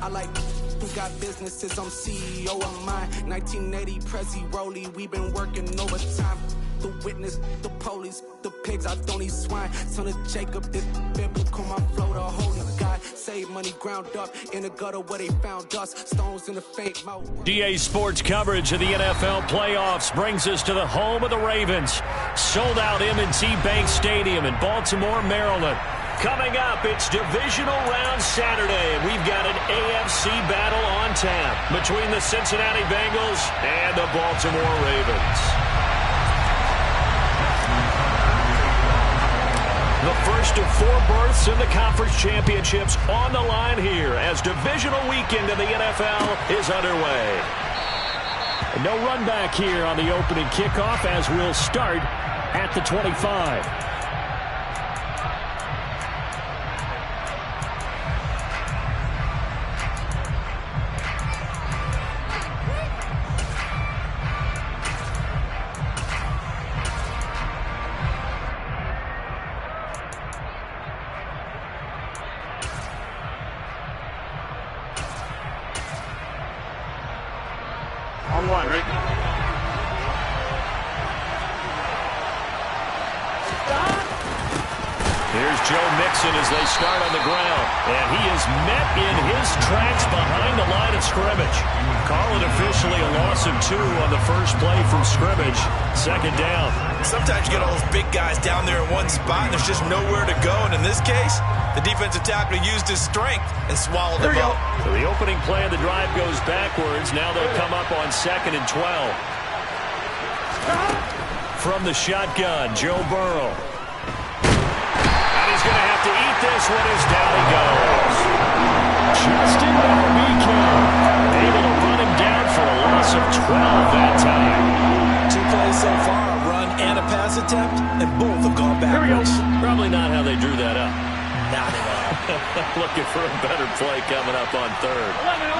I like who got businesses, I'm CEO of mine. 1980 Prezi Rollie, we been working overtime. The witness, the police, the pigs, I don't eat swine. Son of Jacob, this biblical, my flow, the holy God. Save money ground up in the gutter where they found us. Stones in the faint mouth. DA Sports coverage of the NFL playoffs brings us to the home of the Ravens. Sold out M&T Bank Stadium in Baltimore, Maryland. Coming up, it's Divisional Round Saturday, and we've got an AFC battle on tap between the Cincinnati Bengals and the Baltimore Ravens. The first of 4 berths in the conference championships on the line here as divisional weekend in the NFL is underway. And no run back here on the opening kickoff as we'll start at the 25. As they start on the ground, and he is met in his tracks behind the line of scrimmage. Call it officially a loss of 2 on the first play from scrimmage. Second down. Sometimes you get all those big guys down there in one spot, and there's just nowhere to go. And in this case, the defensive tackle used his strength and swallowed them up. So the opening play of the drive goes backwards. Now they'll come up on 2nd and 12. From the shotgun, Joe Burrow. He's going to have to eat this one as down he goes. Justin Herbert able to run him down for a loss of 12 that time. 2 plays so far, a run and a pass attempt, and both have gone backwards. Probably not how they drew that up. Not at all. Looking for a better play coming up on 3rd. 11.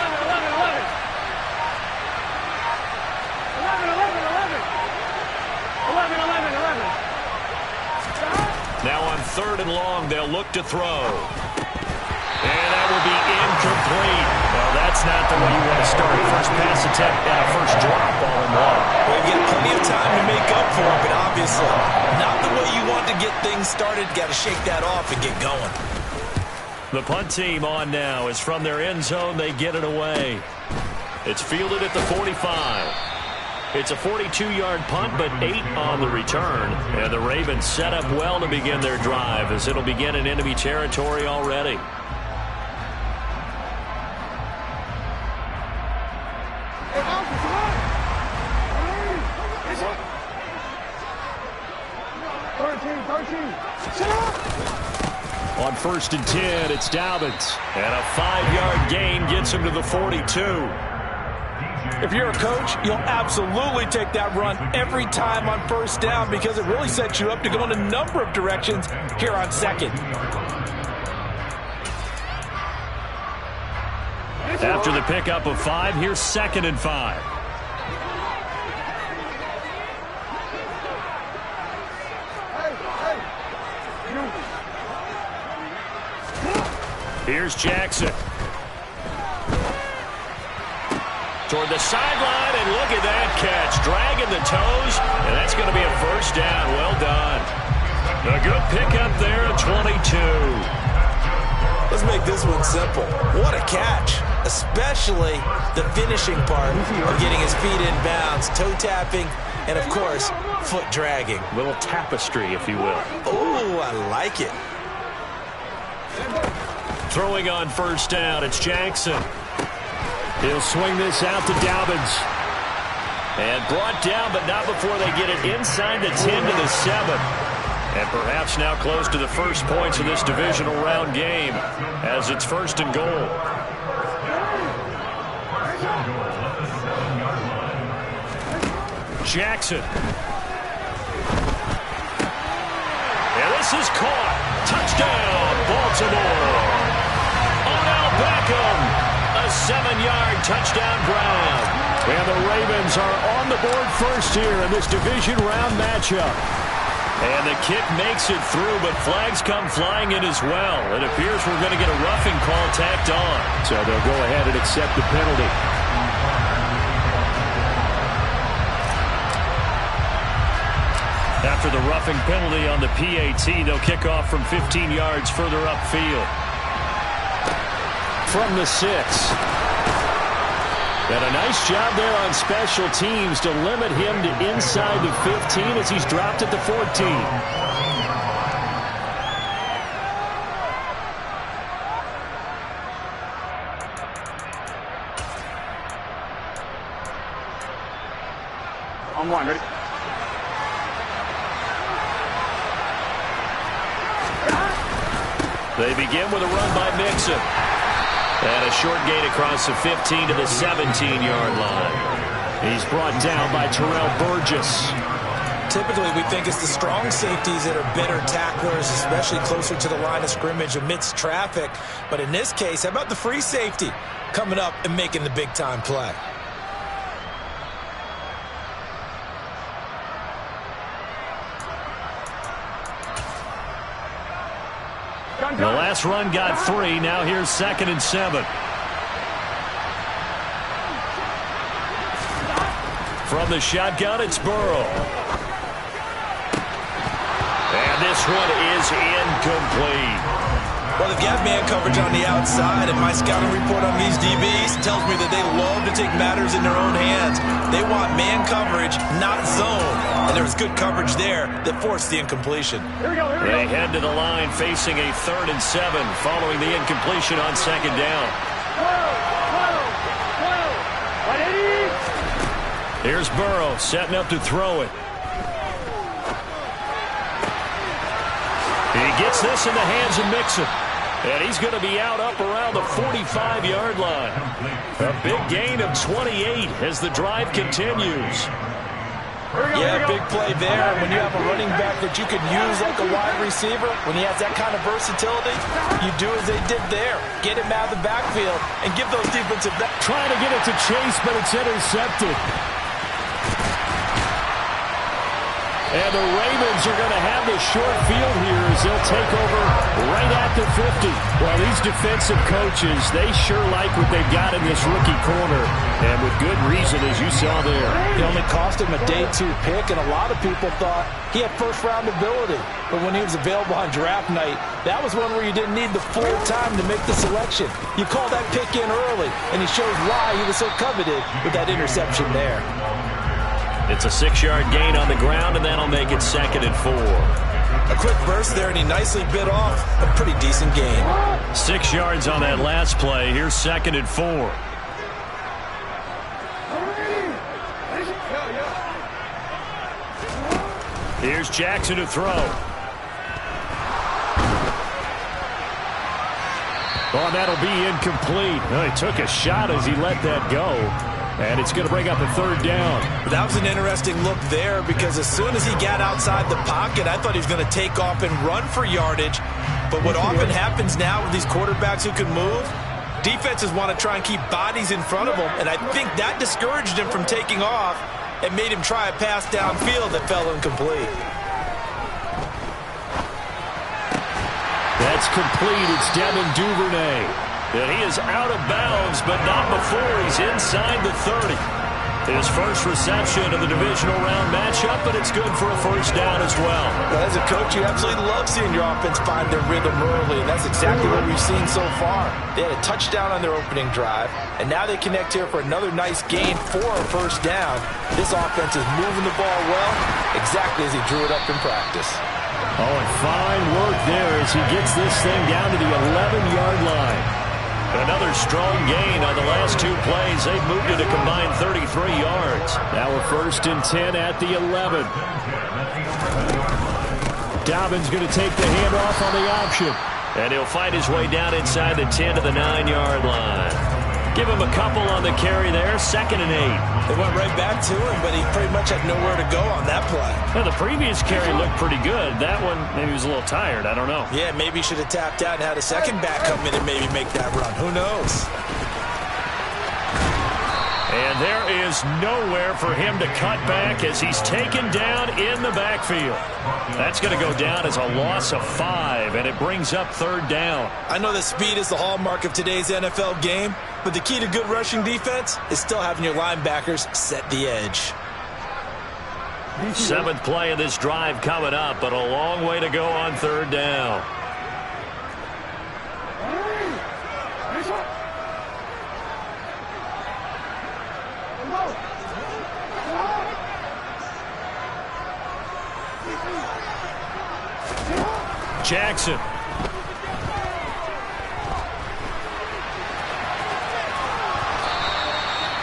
Now on 3rd and long, they'll look to throw. And that will be incomplete. Well, that's not the way you want to start. First pass attempt and a first drop all in one. Well, you get plenty of time to make up for it, but obviously not the way you want to get things started. Got to shake that off and get going. The punt team on now is from their end zone. They get it away. It's fielded at the 45. It's a 42-yard punt, but 8 on the return. And the Ravens set up well to begin their drive as it'll begin in enemy territory already. On 1st and 10, it's Dobbins. And a 5-yard gain gets him to the 42. If you're a coach, you'll absolutely take that run every time on 1st down because it really sets you up to go in a number of directions here on 2nd. After the pickup of 5, here's 2nd and 5. Here's Jackson. Toward the sideline, and look at that catch. Dragging the toes, and that's going to be a first down. Well done. A good pickup there at 22. Let's make this one simple. What a catch, especially the finishing part of getting his feet in bounds, toe tapping, and, of course, foot dragging. Little tapestry, if you will. Oh, I like it. Throwing on 1st down, it's Jackson. He'll swing this out to Dobbins. And brought down, but not before they get it inside the 10 to the 7. And perhaps now close to the first points of this divisional round game as it's 1st and goal. Jackson. And this is caught. Touchdown, Baltimore. Odell Beckham. A 7-yard touchdown grab. And the Ravens are on the board first here in this division round matchup. And the kick makes it through, but flags come flying in as well. It appears we're going to get a roughing call tacked on. So they'll go ahead and accept the penalty. After the roughing penalty on the PAT, they'll kick off from 15 yards further upfield. From the 6. And a nice job there on special teams to limit him to inside the 15 as he's dropped at the 14. On one, ready? They begin with a run by Mixon. And a short gain across the 15 to the 17-yard line. He's brought down by Terrell Burgess. Typically, we think it's the strong safeties that are better tacklers, especially closer to the line of scrimmage amidst traffic. But in this case, how about the free safety coming up and making the big-time play? The last run got 3. Now here's 2nd and 7. From the shotgun, it's Burrow. And this one is incomplete. Well, they've got man coverage on the outside, and my scouting report on these DBs tells me that they love to take matters in their own hands. They want man coverage, not zone. And there was good coverage there that forced the incompletion. They head to the line facing a 3rd and 7 following the incompletion on 2nd down. Here's Burrow setting up to throw it. He gets this in the hands of Mixon. And he's going to be out up around the 45-yard line. A big gain of 28 as the drive continues. Yeah, big play there. When you have a running back that you can use like a wide receiver, when he has that kind of versatility, you do as they did there. Get him out of the backfield and give those defensive backs. Trying to get it to Chase, but it's intercepted. And the Ravens are going to have the short field here as they'll take over right at the 50. Well, these defensive coaches, they sure like what they've got in this rookie corner. And with good reason, as you saw there. It only cost him a day 2 pick, and a lot of people thought he had first-round ability. But when he was available on draft night, that was one where you didn't need the full time to make the selection. You call that pick in early, and he shows why he was so coveted with that interception there. It's a 6-yard gain on the ground, and that'll make it 2nd and 4. A quick burst there, and he nicely bit off a pretty decent gain. 6 yards on that last play. Here's 2nd and 4. Here's Jackson to throw. Oh, that'll be incomplete. Oh, he took a shot as he let that go. And it's going to bring up a 3rd down. That was an interesting look there because as soon as he got outside the pocket, I thought he was going to take off and run for yardage. But what often happens now with these quarterbacks who can move, defenses want to try and keep bodies in front of them. And I think that discouraged him from taking off and made him try a pass downfield that fell incomplete. That's complete. It's Devin Duvernay. And he is out of bounds, but not before he's inside the 30. His first reception of the divisional round matchup, but it's good for a 1st down as well. But as a coach, you absolutely love seeing your offense find their rhythm early, and that's exactly what we've seen so far. They had a touchdown on their opening drive, and now they connect here for another nice gain for a 1st down. This offense is moving the ball well, exactly as he drew it up in practice. Oh, and fine work there as he gets this thing down to the 11-yard line. Another strong gain on the last 2 plays. They've moved it a combined 33 yards. Now a 1st and 10 at the 11. Dobbins going to take the handoff on the option. And he'll fight his way down inside the 10 to the 9-yard line. Give him a couple on the carry there. 2nd and 8. They went right back to him, but he pretty much had nowhere to go on that play. Well, the previous carry looked pretty good. That one, maybe he was a little tired. I don't know. Yeah, maybe he should have tapped out and had a second back come in and maybe make that run. Who knows? And there is nowhere for him to cut back as he's taken down in the backfield. That's going to go down as a loss of 5, and it brings up 3rd down. I know that speed is the hallmark of today's NFL game, but the key to good rushing defense is still having your linebackers set the edge. 7th play of this drive coming up, but a long way to go on 3rd down. Jackson.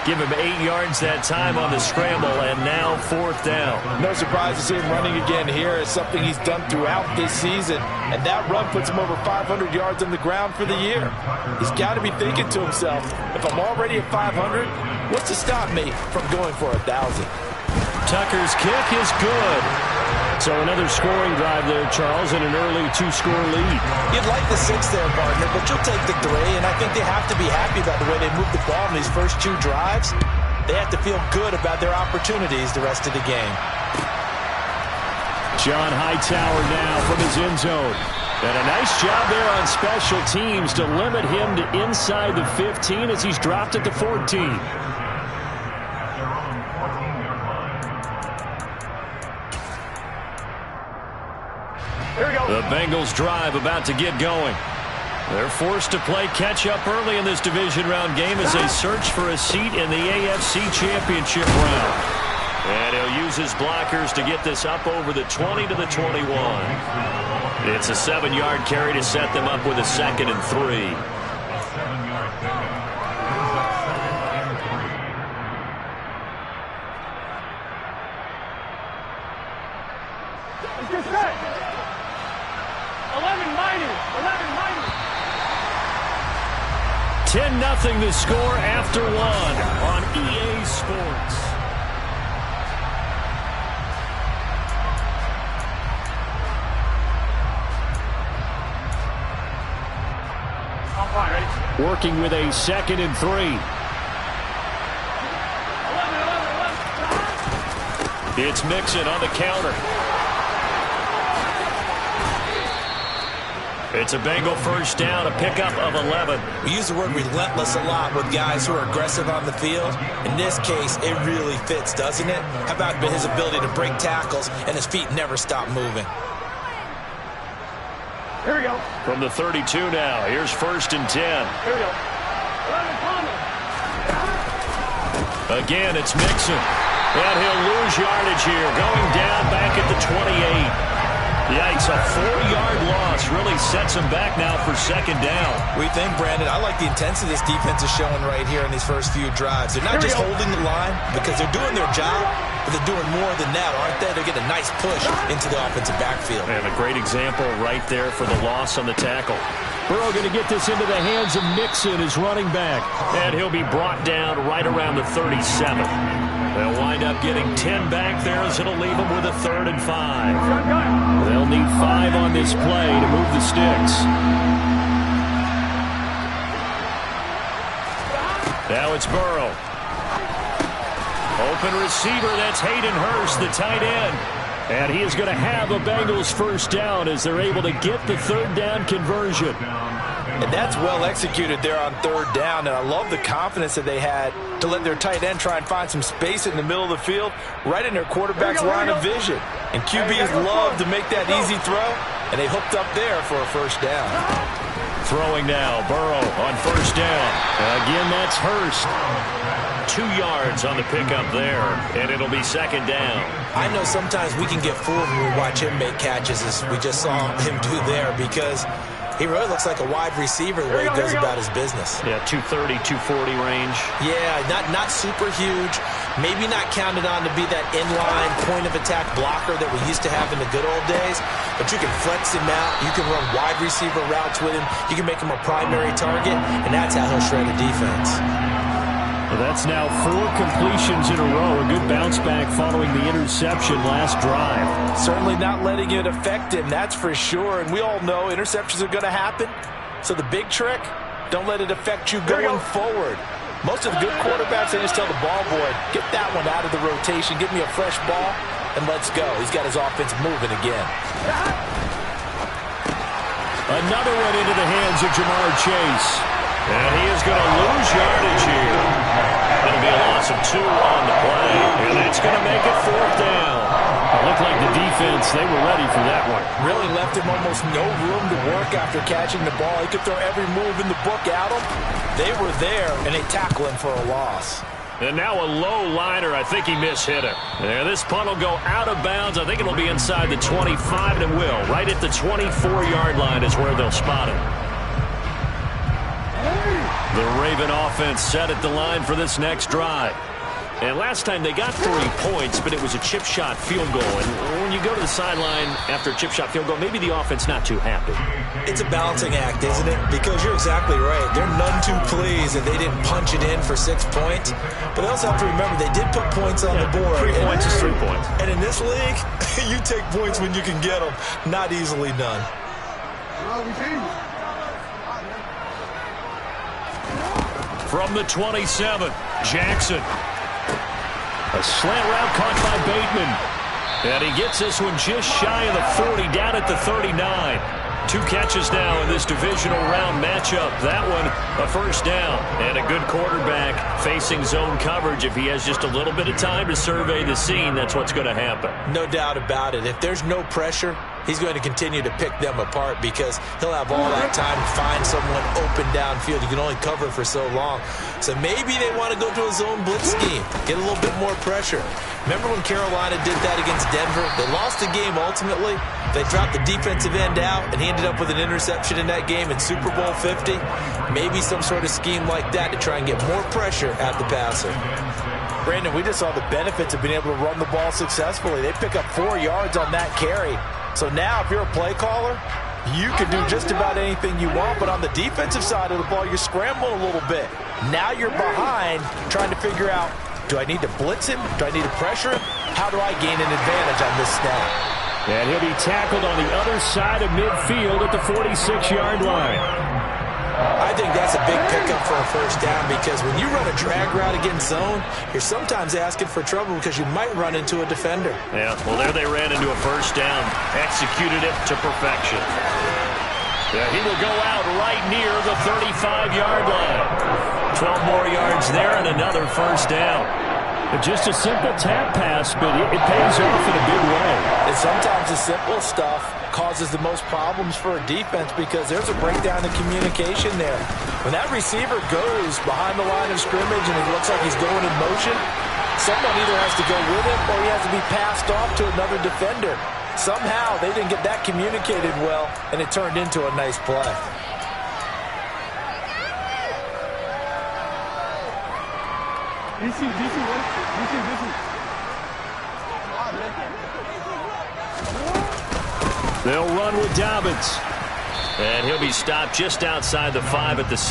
Give him 8 yards that time on the scramble, and now 4th down. No surprise to see him running again here. It's something he's done throughout this season, and that run puts him over 500 yards on the ground for the year. He's got to be thinking to himself, if I'm already at 500, what's to stop me from going for 1,000? Tucker's kick is good. So another scoring drive there, Charles, and an early 2-score lead. You'd like the 6 there, partner, but you'll take the 3, and I think they have to be happy about the way they moved the ball in these first 2 drives. They have to feel good about their opportunities the rest of the game. John Hightower now from his end zone. And a nice job there on special teams to limit him to inside the 15 as he's dropped at the 14. The Bengals drive about to get going. They're forced to play catch-up early in this division round game as they search for a seat in the AFC Championship round. And he'll use his blockers to get this up over the 20 to the 21. It's a 7-yard carry to set them up with a 2nd and 3. Nothing to score after 1 on EA Sports. Working with a 2nd and 3. It's Mixon on the counter. It's a Bengal first down, a pickup of 11. We use the word relentless a lot with guys who are aggressive on the field. In this case, it really fits, doesn't it? How about his ability to break tackles and his feet never stop moving? Here we go. From the 32 now, here's 1st and 10. Here we go. Again, it's Mixon. And he'll lose yardage here, going down back at the 28. Yikes, a 4-yard loss really sets him back now for 2nd down. We think, Brandon, I like the intensity this defense is showing right here in these first few drives. They're not just holding the line because they're doing their job, but they're doing more than that, aren't they? They're getting a nice push into the offensive backfield. And a great example right there for the loss on the tackle. Burrow going to get this into the hands of Mixon, his running back. And he'll be brought down right around the 37. They'll wind up getting 10 back there as it'll leave them with a 3rd and 5. They'll need 5 on this play to move the sticks. Now it's Burrow. Open receiver, that's Hayden Hurst, the tight end. And he is going to have a Bengals first down as they're able to get the 3rd down conversion. And that's well executed there on 3rd down. And I love the confidence that they had to let their tight end try and find some space in the middle of the field, right in their quarterback's line of vision. And QBs love to make that easy throw, and they hooked up there for a first down. Throwing now, Burrow on 1st down. Again, that's Hurst. 2 yards on the pickup there, and it'll be 2nd down. I know sometimes we can get fooled when we watch him make catches, as we just saw him do there, because he really looks like a wide receiver the way he goes about his business. Yeah, 230, 240 range. Yeah, not super huge. Maybe not counted on to be that inline point-of-attack blocker that we used to have in the good old days. But you can flex him out. You can run wide receiver routes with him. You can make him a primary target, and that's how he'll shred a defense. Well, that's now 4 completions in a row. A good bounce back following the interception last drive. Certainly not letting it affect him, that's for sure. And we all know interceptions are going to happen. So the big trick, don't let it affect you going forward. Most of the good quarterbacks, they just tell the ball boy, get that one out of the rotation, give me a fresh ball, and let's go. He's got his offense moving again. Another one into the hands of Jamar Chase. And he is going to lose yardage here. It'll be a loss of 2 on the play, and it's going to make it 4th down. It looked like the defense, they were ready for that one. Really left him almost no room to work after catching the ball. He could throw every move in the book at him. They were there, and they tackle him for a loss. And now a low liner. I think he mishit it. And this punt will go out of bounds. I think it'll be inside the 25, and it will. Right at the 24-yard line is where they'll spot it. The Raven offense set at the line for this next drive. And last time they got 3 points, but it was a chip shot field goal. And when you go to the sideline after a chip shot field goal, maybe the offense not too happy. It's a balancing act, isn't it? Because you're exactly right. They're none too pleased that they didn't punch it in for 6 points. But they also have to remember they did put points on the board. 3 points is 3 points. And in this league, you take points when you can get them. Not easily done. From the 27, Jackson. A slant route caught by Bateman. And he gets this one just shy of the 40, down at the 39. 2 catches now in this divisional round matchup. That one, a first down. And a good quarterback facing zone coverage. If he has just a little bit of time to survey the scene, that's what's going to happen. No doubt about it. If there's no pressure, he's going to continue to pick them apart because he'll have all that time to find someone open downfield. You can only cover for so long. So maybe they want to go to a zone blitz scheme, get a little bit more pressure. Remember when Carolina did that against Denver? They lost the game ultimately. They dropped the defensive end out, and he ended up with an interception in that game in Super Bowl 50. Maybe some sort of scheme like that to try and get more pressure at the passer. Brandon, we just saw the benefits of being able to run the ball successfully. They pick up 4 yards on that carry. So now if you're a play caller, you can do just about anything you want, but on the defensive side of the ball, you're scrambling a little bit. Now you're behind trying to figure out, do I need to blitz him? Do I need to pressure him? How do I gain an advantage on this snap? And he'll be tackled on the other side of midfield at the 46-yard line. I think that's a big pickup for a first down because when you run a drag route against zone, you're sometimes asking for trouble because you might run into a defender. Yeah, well, there they ran into a first down. Executed it to perfection. Yeah, he will go out right near the 35-yard line. 12 more yards there and another first down. Just a simple tap pass, but it pays off in a big way. And sometimes the simple stuff causes the most problems for a defense because there's a breakdown in communication there. When that receiver goes behind the line of scrimmage and it looks like he's going in motion, someone either has to go with him or he has to be passed off to another defender. Somehow they didn't get that communicated well, and it turned into a nice play. They'll run with Dobbins. And he'll be stopped just outside the 5 at the 6.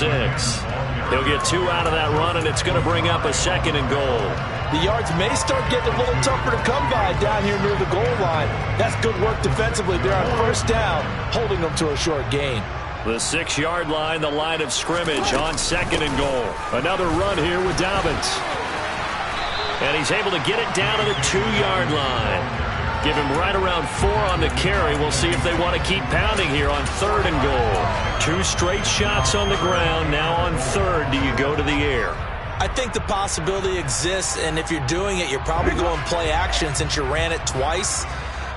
He'll get 2 out of that run, and it's going to bring up a 2nd and goal. The yards may start getting a little tougher to come by down here near the goal line. That's good work defensively there on first down, holding them to a short gain. The 6-yard line, the line of scrimmage on 2nd and goal. Another run here with Dobbins. And he's able to get it down to the 2-yard line. Give him right around 4 on the carry. We'll see if they want to keep pounding here on 3rd and goal. 2 straight shots on the ground. Now on 3rd, do you go to the air? I think the possibility exists, and if you're doing it, you're probably going play action since you ran it twice.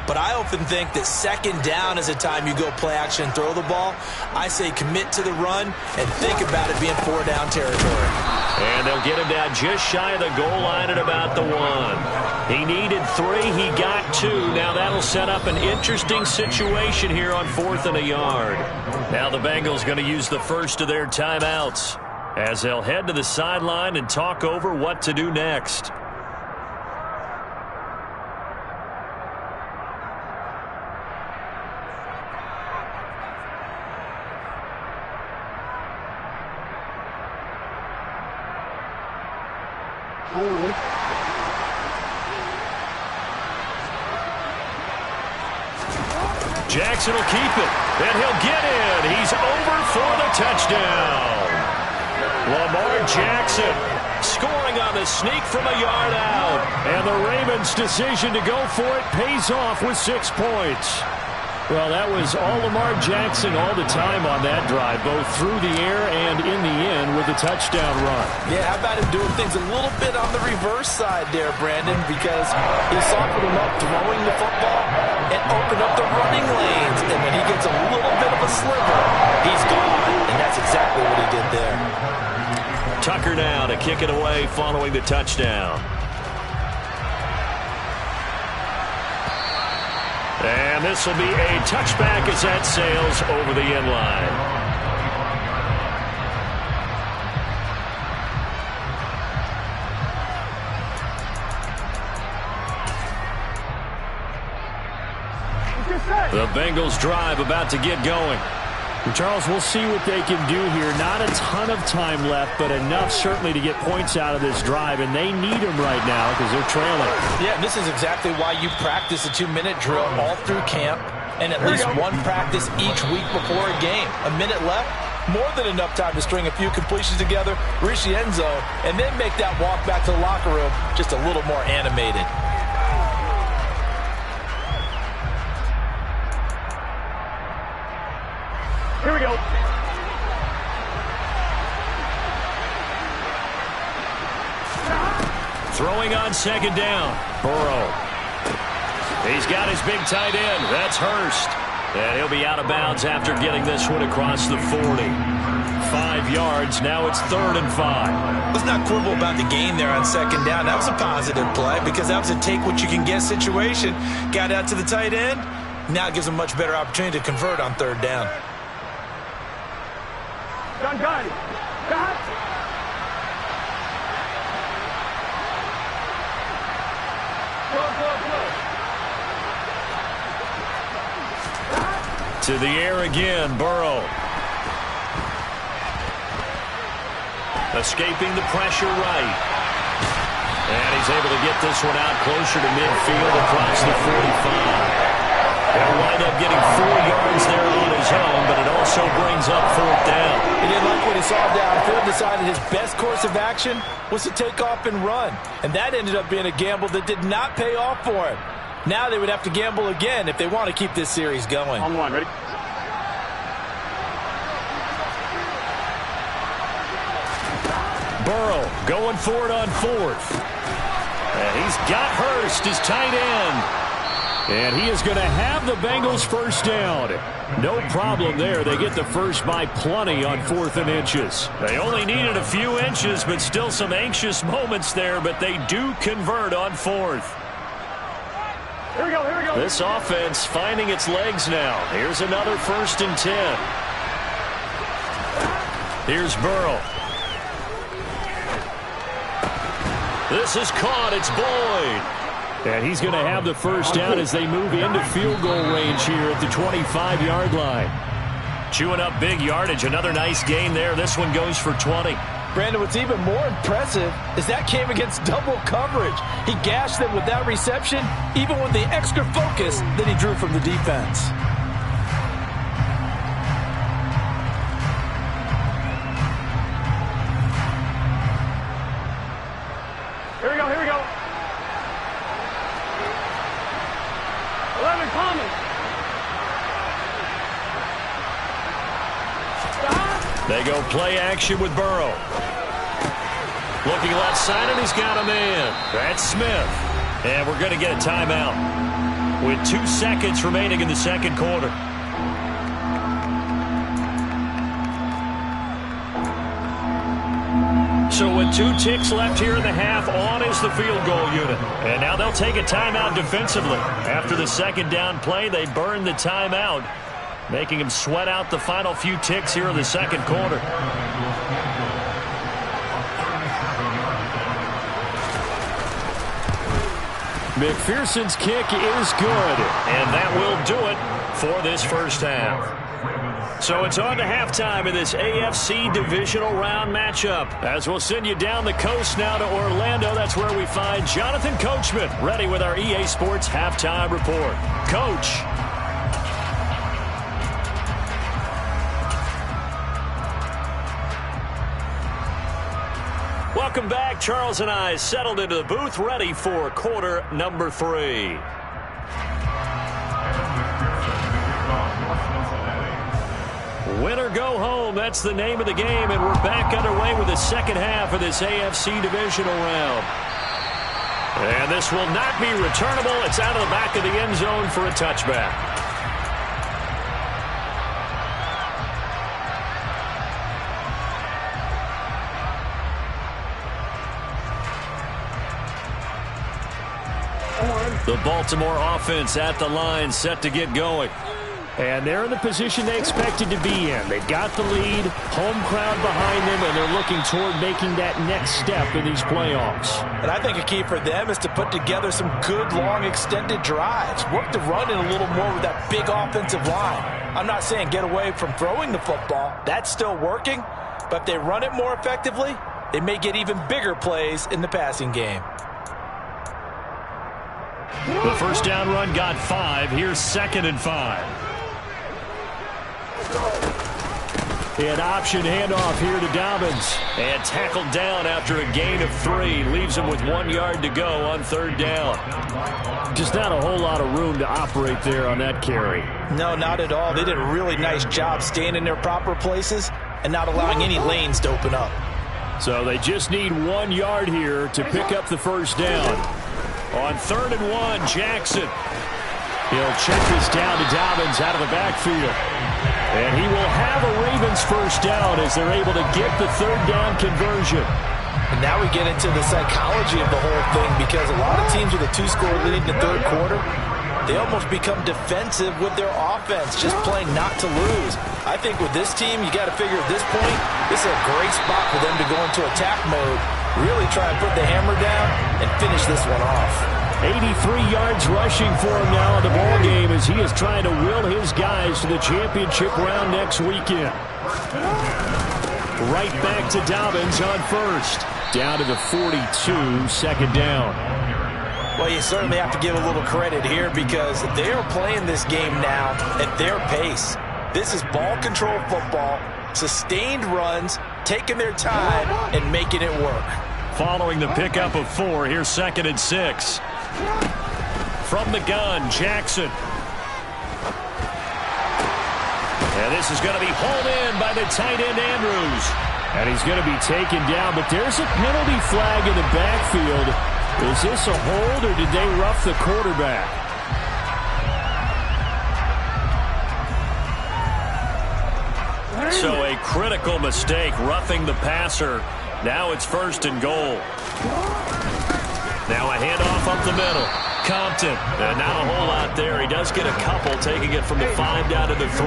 But I often think that 2nd down is a time you go play action and throw the ball. I say commit to the run and think about it being 4-down territory. And they'll get him down just shy of the goal line at about the 1. He needed 3. He got 2. Now that'll set up an interesting situation here on 4th and a yard. Now the Bengals going to use the first of their timeouts as they'll head to the sideline and talk over what to do next. Jackson will keep it, and he'll get in. He's over for the touchdown. Lamar Jackson scoring on the sneak from a yard out. And the Ravens' decision to go for it pays off with 6 points. Well, that was all Lamar Jackson all the time on that drive, both through the air and in the end with a touchdown run. Yeah, how about him doing things a little bit on the reverse side there, Brandon, because he softened him up throwing the football and opened up the running lanes. And when he gets a little bit of a sliver, he's gone. And that's exactly what he did there. Tucker now to kick it away following the touchdown. And this will be a touchback as that sails over the end line. The Bengals drive about to get going. Charles, we'll see what they can do here. Not a ton of time left, but enough certainly to get points out of this drive, and they need them right now because they're trailing. Yeah, this is exactly why you practice a 2-minute drill all through camp and at least one practice each week before a game. A minute left, more than enough time to string a few completions together, reach the end zone, and then make that walk back to the locker room just a little more animated. Here we go. Throwing on second down. Burrow. He's got his big tight end. That's Hurst. And he'll be out of bounds after getting this one across the 40. 5 yards. Now it's 3rd and 5. Let's not quibble about the gain there on second down. That was a positive play because that was a take-what-you-can-get situation. Got out to the tight end. Now it gives him a much better opportunity to convert on 3rd down. Gun. To the air again, Burrow. Escaping the pressure right. And he's able to get this one out closer to midfield across the 45. He'll wind up getting 4 yards there on his own, but it also brings up 4th down. He didn't like what he saw downfield, decided his best course of action was to take off and run. And that ended up being a gamble that did not pay off for him. Now they would have to gamble again if they want to keep this series going. On one, ready? Burrow going for it on 4th. And he's got Hurst, his tight end. And he is going to have the Bengals first down. No problem there. They get the first by plenty on 4th and inches. They only needed a few inches, but still some anxious moments there, but they do convert on 4th. Here we go. This offense finding its legs now. Here's another 1st and 10. Here's Burrow. This is caught. It's Boyd. And he's going to have the first down as they move into field goal range here at the 25-yard line. Chewing up big yardage. Another nice gain there. This one goes for 20. Brandon, what's even more impressive is that came against double coverage. He gashed them with that reception, even with the extra focus that he drew from the defense. Here we go. 11 coming. They go play action with Burrow. Looking left side, and he's got a man. That's Smith. And we're going to get a timeout with 2 seconds remaining in the second quarter. So with 2 ticks left here in the half, on is the field goal unit. And now they'll take a timeout defensively. After the second down play, they burn the timeout, making him sweat out the final few ticks here in the second quarter. McPherson's kick is good. And that will do it for this first half. So it's on to halftime in this AFC divisional round matchup. As we'll send you down the coast now to Orlando, that's where we find Jonathan Coachman, ready with our EA Sports halftime report. Coach. Welcome back. Charles and I settled into the booth, ready for quarter number 3. Win or go home, that's the name of the game, and we're back underway with the second half of this AFC divisional round. And this will not be returnable. It's out of the back of the end zone for a touchback. The Baltimore offense at the line, set to get going. And they're in the position they expected to be in. They've got the lead, home crowd behind them, and they're looking toward making that next step in these playoffs. And I think a key for them is to put together some good, long, extended drives. Work the run in a little more with that big offensive line. I'm not saying get away from throwing the football. That's still working. But if they run it more effectively, they may get even bigger plays in the passing game. The first down run got 5. Here's 2nd and 5. An option handoff here to Dobbins. And tackled down after a gain of 3. Leaves him with 1 yard to go on 3rd down. Just not a whole lot of room to operate there on that carry. No, not at all. They did a really nice job staying in their proper places and not allowing any lanes to open up. So they just need 1 yard here to pick up the first down. On 3rd and 1, Jackson. He'll check this down to Dobbins out of the backfield. And he will have a Ravens first down as they're able to get the 3rd down conversion. And now we get into the psychology of the whole thing, because a lot of teams with a 2-score lead in the 3rd quarter, they almost become defensive with their offense, just playing not to lose. I think with this team, you got to figure at this point, this is a great spot for them to go into attack mode, really try and put the hammer down and finish this one off. 83 yards rushing for him now in the ball game as he is trying to will his guys to the championship round next weekend. Right back to Dobbins on 1st. Down to the 42, 2nd down. Well, you certainly have to give a little credit here, because they are playing this game now at their pace. This is ball control football, sustained runs, taking their time and making it work. Following the pickup of 4, here's 2nd and 6. From the gun, Jackson. And this is going to be hauled in by the tight end, Andrews. And he's going to be taken down, but there's a penalty flag in the backfield. Is this a hold, or did they rough the quarterback? So a critical mistake, roughing the passer. Now it's 1st and goal. Now a handoff up the middle. Compton. And not a whole lot there. He does get a couple, taking it from the 5 down to the 3.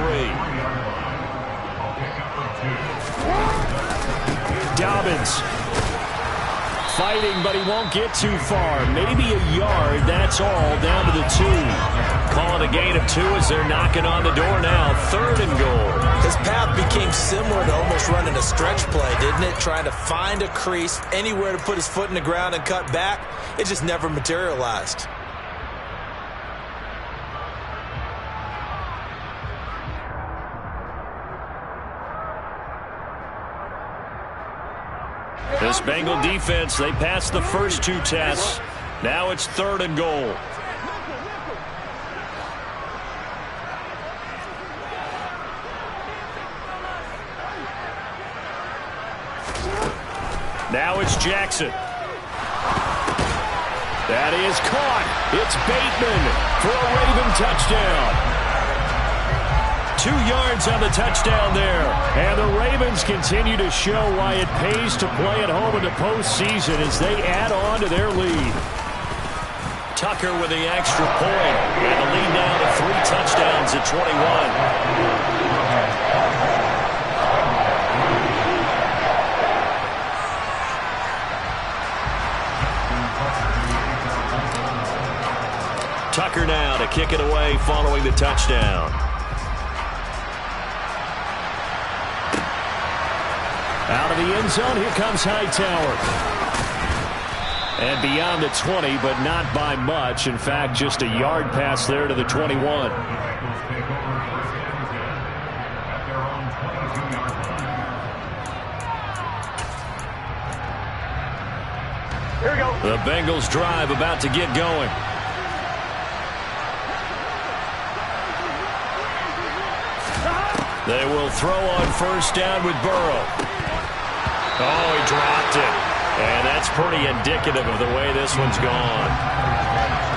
Dobbins. Fighting, but he won't get too far. Maybe a yard, that's all, down to the 2. Calling a gain of 2 as they're knocking on the door now. 3rd and goal. His path became similar to almost running a stretch play, didn't it? Trying to find a crease, anywhere to put his foot in the ground and cut back. It just never materialized. This Bengal defense, they passed the first 2 tests. Now it's 3rd and goal. Now it's Jackson. That is caught. It's Bateman for a Raven touchdown. 2 yards on the touchdown there. And the Ravens continue to show why it pays to play at home in the postseason as they add on to their lead. Tucker with the extra point. And the lead now to 3 touchdowns at 21. Tucker now to kick it away following the touchdown. Out of the end zone, here comes Hightower. And beyond the 20, but not by much. In fact, just a yard pass there to the 21. Here we go. The Bengals drive about to get going. They will throw on first down with Burrow. Oh, he dropped it. And that's pretty indicative of the way this one's gone.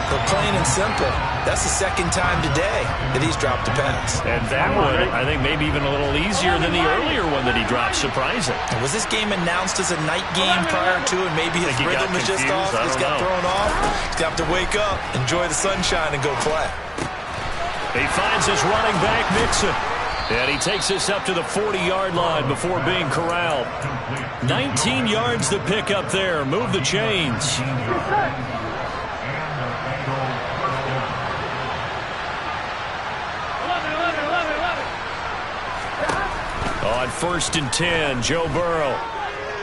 So plain and simple, that's the second time today that he's dropped a pass. And that one, I think, maybe even a little easier than the earlier one that he dropped. Surprising. And was this game announced as a night game prior to, and maybe his rhythm is just off? He's got thrown off. He's got to wake up, enjoy the sunshine, and go play. He finds his running back, Mixon. And he takes us up to the 40-yard line before being corralled. 19 yards to pick up there. Move the chains. On 1st and 10, Joe Burrow.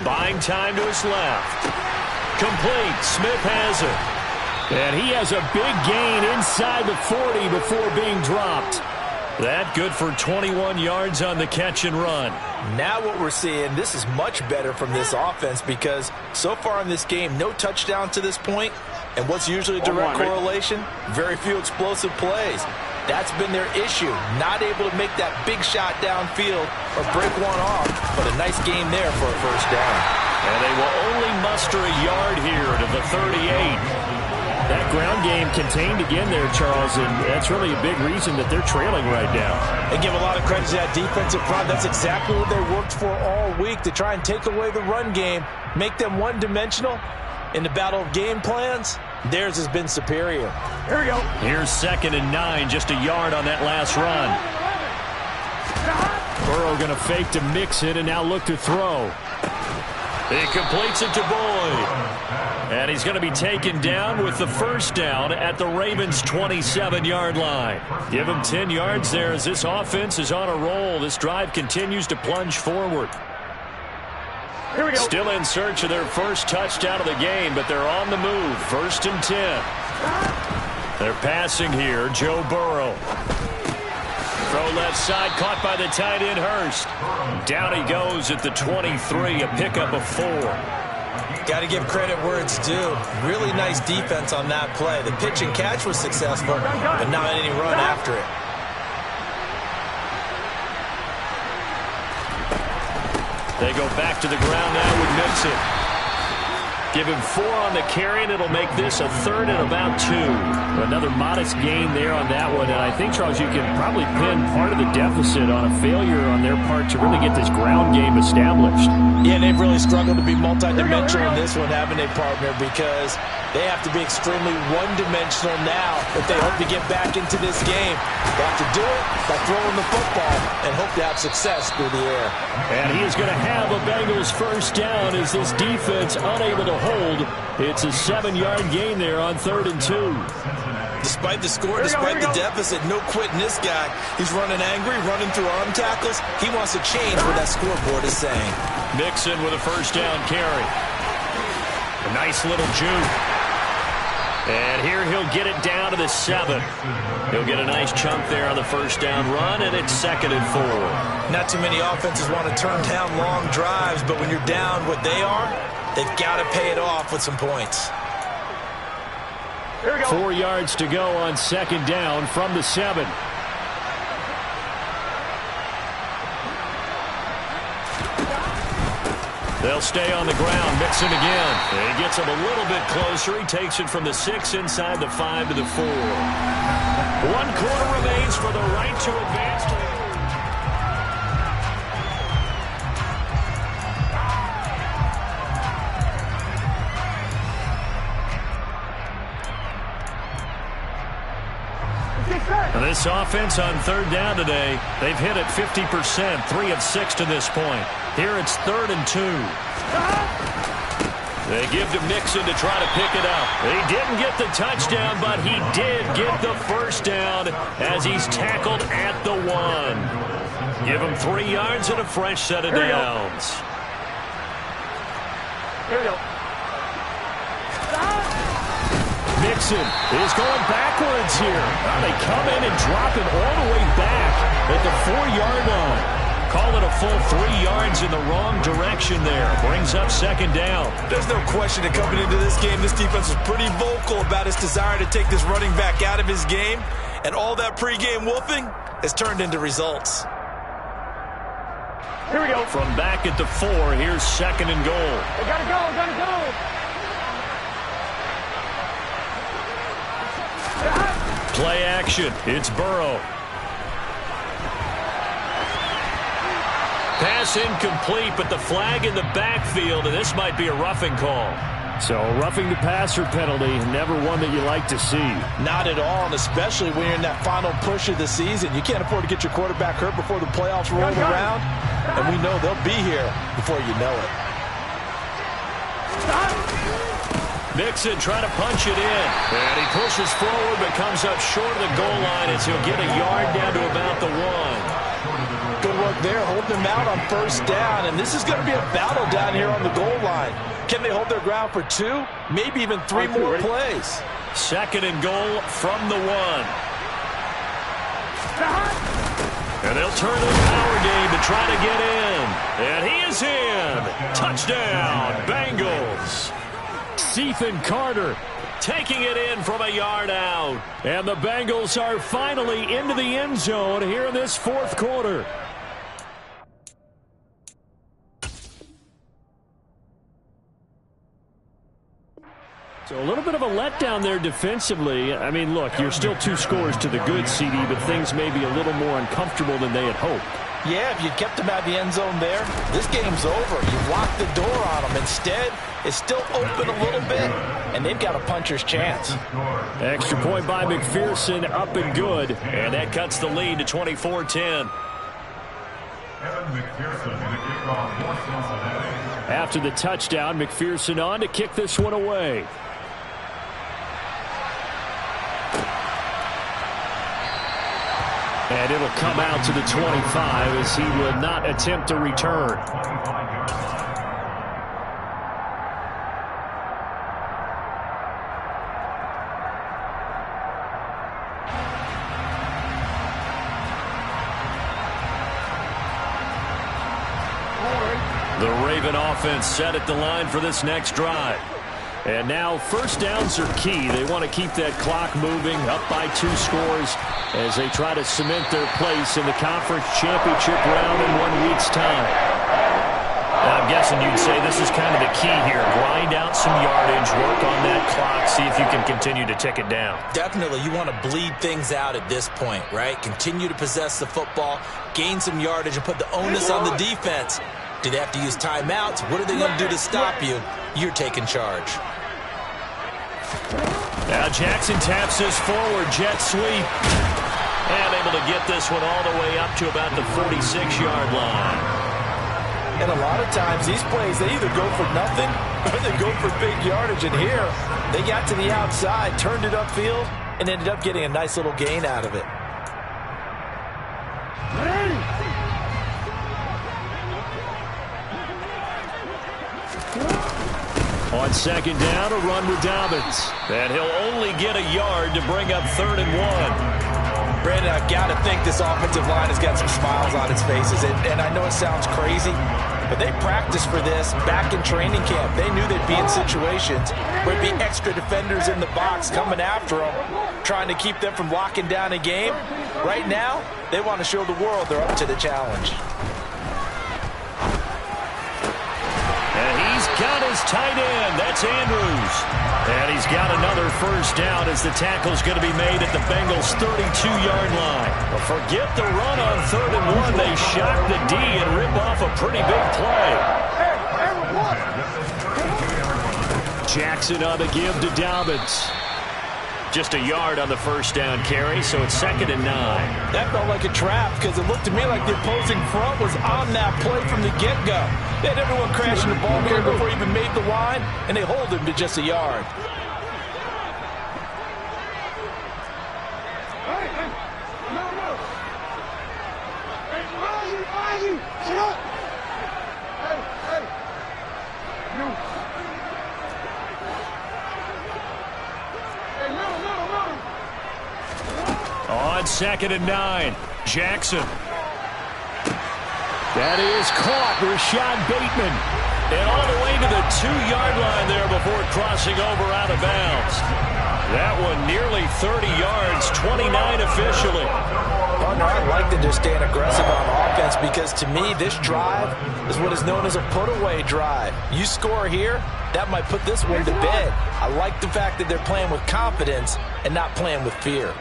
Buying time to his left. Complete. Smith has it. And he has a big gain inside the 40 before being dropped. That good for 21 yards on the catch and run. Now what we're seeing, this is much better from this offense because so far in this game, no touchdown to this point. And what's usually a direct correlation? Very few explosive plays. That's been their issue. Not able to make that big shot downfield or break one off. But a nice game there for a first down. And they will only muster a yard here to the 38. That ground game contained again there, Charles, and that's really a big reason that they're trailing right now. They give a lot of credit to that defensive front. That's exactly what they worked for all week, to try and take away the run game, make them one-dimensional. In the battle of game plans, theirs has been superior. Here we go. Here's 2nd and 9, just a yard on that last run. Burrow going to fake to mix it and now look to throw. He completes it to Boyd. And he's going to be taken down with the first down at the Ravens' 27-yard line. Give him 10 yards there as this offense is on a roll. This drive continues to plunge forward. Here we go. Still in search of their first touchdown of the game, but they're on the move. 1st and 10. They're passing here. Joe Burrow. Throw left side, caught by the tight end Hurst. Down he goes at the 23, a pickup of 4. Got to give credit where it's due. Really nice defense on that play. The pitch and catch was successful, but not any run after it. They go back to the ground now with Mixon. Give him 4 on the carry, and it'll make this a 3rd and about 2. Another modest gain there on that one, and I think, Charles, you can probably pin part of the deficit on a failure on their part to really get this ground game established. Yeah, they've really struggled to be multidimensional in this one, haven't they, partner, because they have to be extremely one-dimensional now if they hope to get back into this game. They have to do it by throwing the football and hope to have success through the air. And he is going to have a Bengals first down as this defense unable to hold. It's a 7-yard gain there on 3rd and 2. Despite the score, despite the deficit, no quitting this guy. He's running angry, running through arm tackles. He wants to change what that scoreboard is saying. Mixon with a first down carry. A nice little juke. And here he'll get it down to the 7. He'll get a nice chunk there on the first down run, and it's 2nd and 4. Not too many offenses want to turn down long drives, but when you're down what they are, they've got to pay it off with some points. 4 yards to go on 2nd down from the 7. They'll stay on the ground. Mixon again. He gets him a little bit closer. He takes it from the 6 inside the 5 to the 4. 1 quarter remains for the right to advance to the... This offense on 3rd down today, they've hit it 50%, 3 of 6 to this point. Here it's 3rd and 2. They give to Mixon to try to pick it up. He didn't get the touchdown, but he did get the first down as he's tackled at the 1. Give him 3 yards and a fresh set of downs. Here we go. Mixon is going backwards here. They come in and drop it all the way back at the 4-yard line. Call it a full 3 yards in the wrong direction there. Brings up second down. There's no question that coming into this game, this defense was pretty vocal about its desire to take this running back out of his game. And all that pregame wolfing has turned into results. Here we go. From back at the 4, here's second and goal. They gotta go, gotta go. Play action. It's Burrow. Pass incomplete, but the flag in the backfield, and this might be a roughing call. So roughing the passer penalty, never one that you like to see. Not at all, and especially when you're in that final push of the season. You can't afford to get your quarterback hurt before the playoffs roll around, and we know they'll be here before you know it. Mixon trying to punch it in, and he pushes forward but comes up short of the goal line as he'll get a yard down to about the 1. Good work there, holding them out on first down, and this is going to be a battle down here on the goal line. Can they hold their ground for 2, maybe even 3 more plays? Second and goal from the 1. And they'll turn to the power game to try to get in. And he is in. Touchdown, Bengals. Ethan Carter taking it in from a yard out. And the Bengals are finally into the end zone here in this fourth quarter. So a little bit of a letdown there defensively. I mean, look, you're still 2 scores to the good, CD, but things may be a little more uncomfortable than they had hoped. Yeah, if you kept them out of the end zone there, this game's over. You've locked the door on them. Instead, it's still open a little bit, and they've got a puncher's chance. Extra point by McPherson, up and good. And that cuts the lead to 24-10. After the touchdown, McPherson on to kick this one away. And it'll come out to the 25 as he will not attempt to return. The Raven offense set at the line for this next drive. And now first downs are key. They want to keep that clock moving, up by 2 scores as they try to cement their place in the conference championship round in 1 week's time. Now, I'm guessing you'd say this is kind of the key here. Grind out some yardage, work on that clock, see if you can continue to tick it down. Definitely, you want to bleed things out at this point, right? Continue to possess the football, gain some yardage, and put the onus on the defense. Do they have to use timeouts? What are they going to do to stop you? You're taking charge. Now Jackson taps this forward, jet sweep. And able to get this one all the way up to about the 46-yard line. And a lot of times these plays, they either go for nothing or they go for big yardage. And here, they got to the outside, turned it upfield, and ended up getting a nice little gain out of it. On second down, a run with Dobbins. And he'll only get a yard to bring up 3rd and 1. Brandon, I've got to think this offensive line has got some smiles on its faces. And I know it sounds crazy, but they practiced for this back in training camp. They knew they'd be in situations where there'd be extra defenders in the box coming after them, trying to keep them from locking down a game. Right now, they want to show the world they're up to the challenge. Got his tight end. That's Andrews. And he's got another first down as the tackle's going to be made at the Bengals' 32-yard line. But forget the run on 3rd and 1. They shock the D and rip off a pretty big play. Jackson on the give to Dobbins. Just a yard on the first down carry, so it's 2nd and 9. That felt like a trap because it looked to me like the opposing front was on that play from the get-go. They had everyone crashing the ball carrier before he even made the line, and they hold him to just a yard. On 2nd and 9, Jackson. That is caught. Rashad Bateman. And all the way to the 2-yard line there before crossing over out of bounds. That one nearly 30 yards, 29 officially. Partner, I like that they're staying aggressive on offense because to me, this drive is what is known as a put-away drive. You score here, that might put this one to bed. I like the fact that they're playing with confidence and not playing with fear.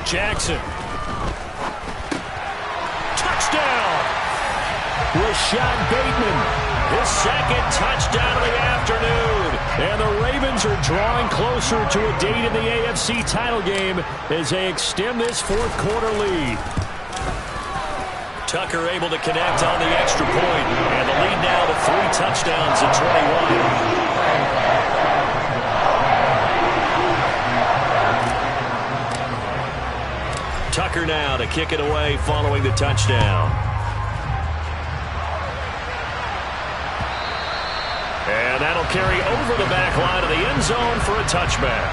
Jackson. Touchdown! Rashad Bateman, his second touchdown of the afternoon. And the Ravens are drawing closer to a date in the AFC title game as they extend this fourth quarter lead. Tucker able to connect on the extra point, and the lead now to 3 touchdowns at 21. Tucker now to kick it away following the touchdown. And that'll carry over the back line of the end zone for a touchback.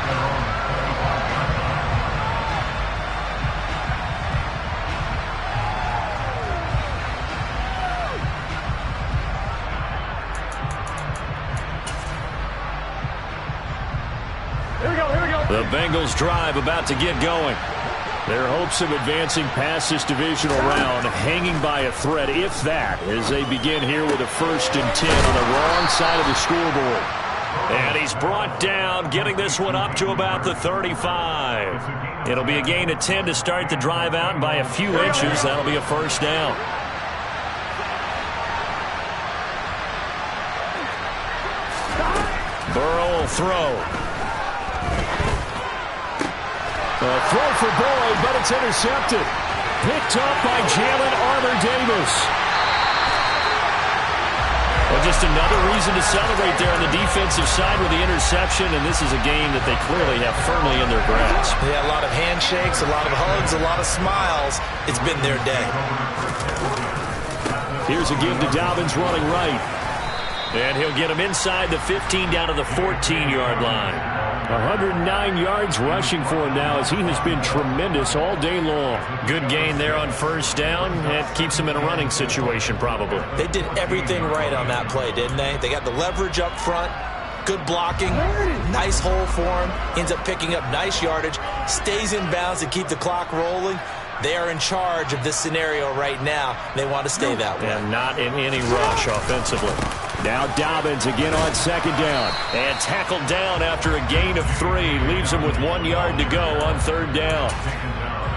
Here we go. The Bengals drive about to get going. Their hopes of advancing past this divisional round hanging by a thread, if that, as they begin here with a 1st and 10 on the wrong side of the scoreboard. And he's brought down, getting this one up to about the 35. It'll be a gain of 10 to start the drive out, and by a few inches, that'll be a first down. Burrow will throw. A throw for Boyd, but it's intercepted. Picked up by Jalen Armour-Davis. Well, just another reason to celebrate there on the defensive side with the interception, and this is a game that they clearly have firmly in their grasp. Yeah, a lot of handshakes, a lot of hugs, a lot of smiles. It's been their day. Here's a give to Dobbins running right. And he'll get him inside the 15 down to the 14-yard line. 109 yards rushing for him now as he has been tremendous all day long. Good gain there on first down. It keeps him in a running situation probably. They did everything right on that play, didn't they? They got the leverage up front, good blocking, nice hole for him, ends up picking up nice yardage, stays in bounds to keep the clock rolling. They are in charge of this scenario right now. They want to stay that way. And not in any rush offensively. Now Dobbins again on 2nd down. And tackled down after a gain of 3. Leaves him with 1 yard to go on 3rd down.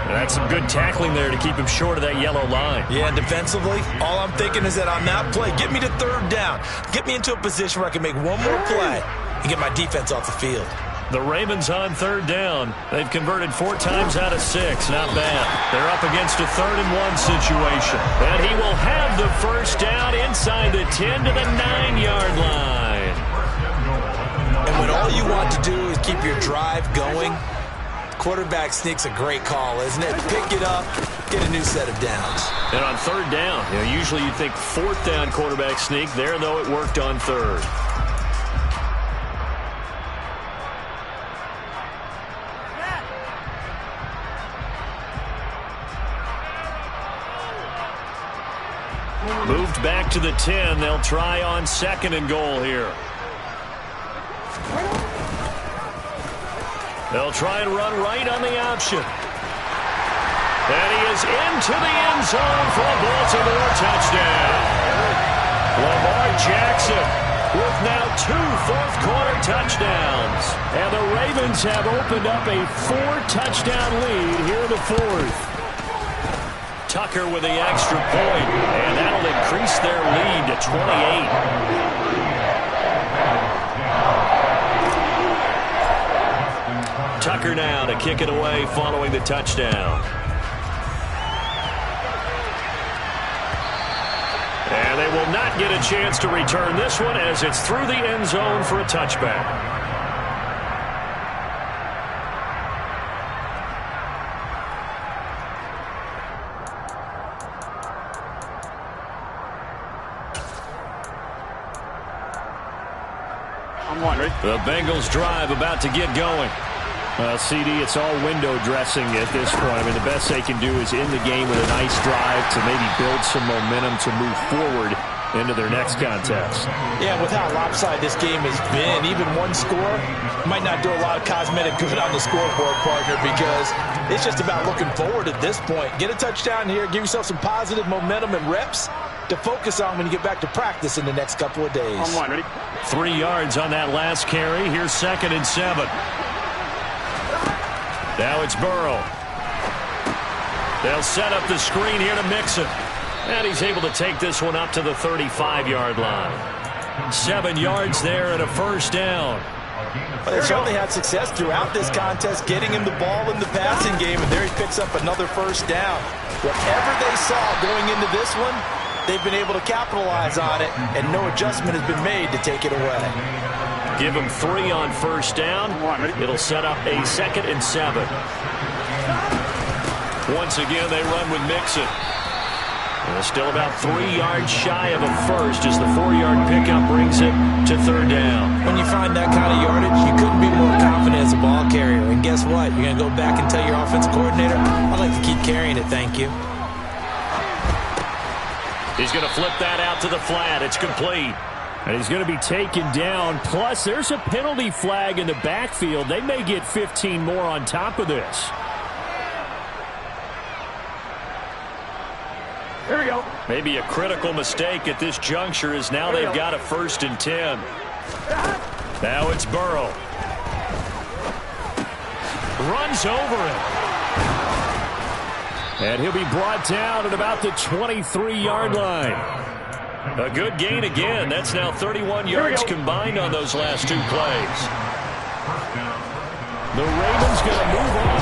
And that's some good tackling there to keep him short of that yellow line. Yeah, and defensively, all I'm thinking is that on that play, get me to 3rd down. Get me into a position where I can make one more play and get my defense off the field. The Ravens on 3rd down. They've converted 4 times out of 6. Not bad. They're up against a 3rd and 1 situation. And he will have the first down inside the 10 to the 9-yard line. And when all you want to do is keep your drive going, quarterback sneak's a great call, isn't it? Pick it up, get a new set of downs. And on 3rd down, usually you'd think 4th down quarterback sneak. There, though, it worked on 3rd. Moved back to the 10. They'll try on 2nd and goal here. They'll try and run right on the option. And he is into the end zone for a Baltimore touchdown. Lamar Jackson with now 2 fourth-quarter touchdowns. And the Ravens have opened up a 4-touchdown lead here in the 4th. Tucker with the extra point, and that'll increase their lead to 28. Tucker now to kick it away following the touchdown. And they will not get a chance to return this one as it's through the end zone for a touchback. The Bengals drive about to get going. CD, it's all window dressing at this point. I mean, the best they can do is in the game with a nice drive to maybe build some momentum to move forward into their next contest. Yeah, with how lopsided this game has been, even one score might not do a lot of cosmetic good on the scoreboard, partner, because it's just about looking forward at this point. Get a touchdown here, give yourself some positive momentum and reps to focus on when you get back to practice in the next couple of days. On one, ready? 3 yards on that last carry. Here's 2nd and 7. Now it's Burrow. They'll set up the screen here to Mixon. And he's able to take this one up to the 35-yard line. 7 yards there and a first down. Well, they certainly had success throughout this contest getting him the ball in the passing game, and there he picks up another first down. Whatever they saw going into this one, they've been able to capitalize on it, and no adjustment has been made to take it away. Give him 3 on first down. It'll set up a 2nd and 7. Once again, they run with Mixon. Still about 3 yards shy of a first as the 4-yard pickup brings it to 3rd down. When you find that kind of yardage, you couldn't be more confident as a ball carrier. And guess what? You're going to go back and tell your offensive coordinator, I'd like to keep carrying it, thank you. He's going to flip that out to the flat. It's complete. And he's going to be taken down. Plus, there's a penalty flag in the backfield. They may get 15 more on top of this. Here we go. Maybe a critical mistake at this juncture is now they've got a 1st and 10. Now it's Burrow. Runs over him. And he'll be brought down at about the 23-yard line. A good gain again. That's now 31 yards combined on those last 2 plays. The Ravens going to move on